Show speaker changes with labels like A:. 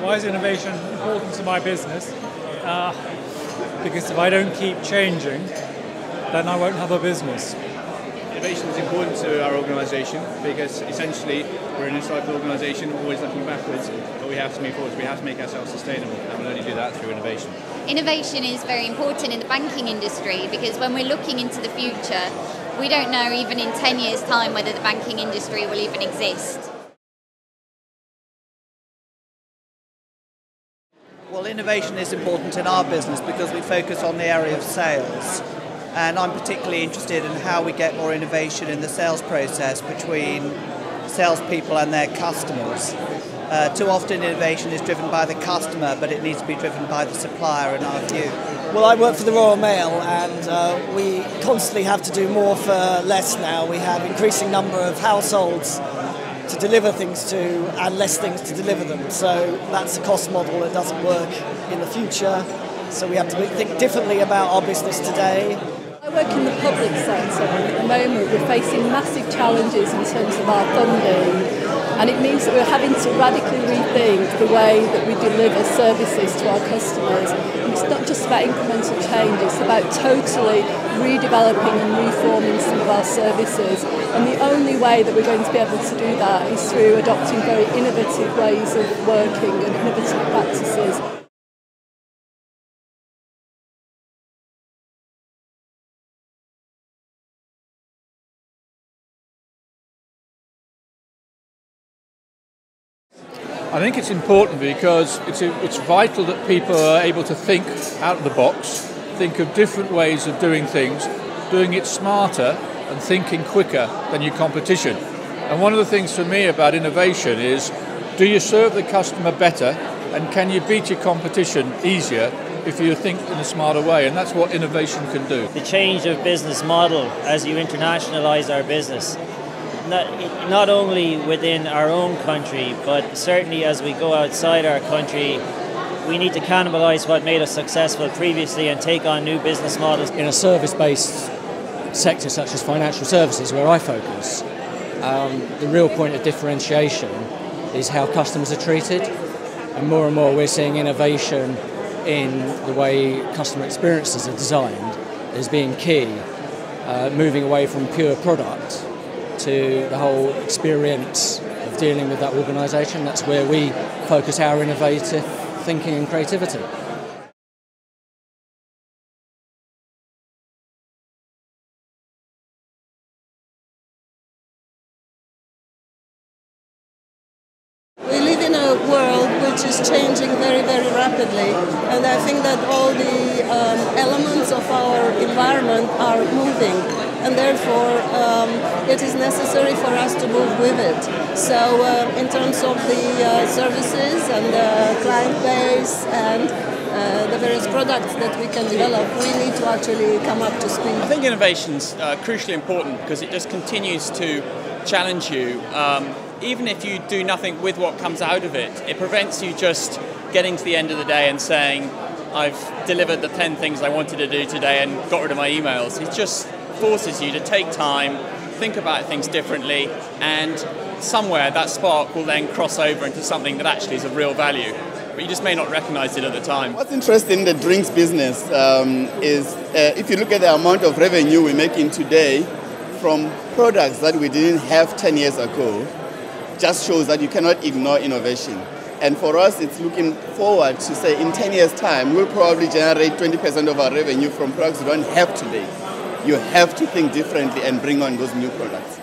A: why is innovation important to my business? Because if I don't keep changing, then I won't have a business.
B: Innovation is important to our organisation because essentially we're an historical organisation, always looking backwards, but we have to move forwards. We have to make ourselves sustainable, and we'll only do that through innovation.
C: Innovation is very important in the banking industry because when we're looking into the future, we don't know even in 10 years' time whether the banking industry will even exist.
D: Well, innovation is important in our business because we focus on the area of sales. And I'm particularly interested in how we get more innovation in the sales process between salespeople and their customers. Too often innovation is driven by the customer, but it needs to be driven by the supplier in our view.
E: Well, I work for the Royal Mail, and we constantly have to do more for less now. We have increasing number of households to deliver things to and less things to deliver them. So that's a cost model that doesn't work in the future. So we have to think differently about our business today.
F: I work in the public sector, and at the moment we're facing massive challenges in terms of our funding, and it means that we're having to radically rethink the way that we deliver services to our customers. And it's not just about incremental change, it's about totally redeveloping and reforming some of our services. And the only way that we're going to be able to do that is through adopting very innovative ways of working and innovative practices.
G: I think it's important because it's vital that people are able to think out of the box, think of different ways of doing things, doing it smarter and thinking quicker than your competition. And one of the things for me about innovation is, do you serve the customer better and can you beat your competition easier if you think in a smarter way? And that's what innovation can do.
H: The change of business model as you internationalise our business. Not only within our own country, but certainly as we go outside our country, we need to cannibalise what made us successful previously and take on new business models.
I: In a service-based sector such as financial services, where I focus, the real point of differentiation is how customers are treated, and more we're seeing innovation in the way customer experiences are designed as being key, moving away from pure product to the whole experience of dealing with that organisation. That's where we focus our innovative thinking and creativity.
J: We live in a world which is changing very, very rapidly, and I think that all the elements of our environment are moving, and therefore it is necessary for us to move with it. So in terms of the services and the client base and the various products that we can develop, we need to actually come up to speed.
B: I think innovation's crucially important because it just continues to challenge you. Even if you do nothing with what comes out of it, it prevents you just getting to the end of the day and saying, I've delivered the 10 things I wanted to do today and got rid of my emails. It just forces you to take time, think about things differently, and somewhere that spark will then cross over into something that actually is of real value. But you just may not recognise it at the time.
K: What's interesting in the drinks business is if you look at the amount of revenue we're making today from products that we didn't have 10 years ago, just shows that you cannot ignore innovation. And for us, it's looking forward to say in 10 years' time, we'll probably generate 20% of our revenue from products we don't have today. You have to think differently and bring on those new products.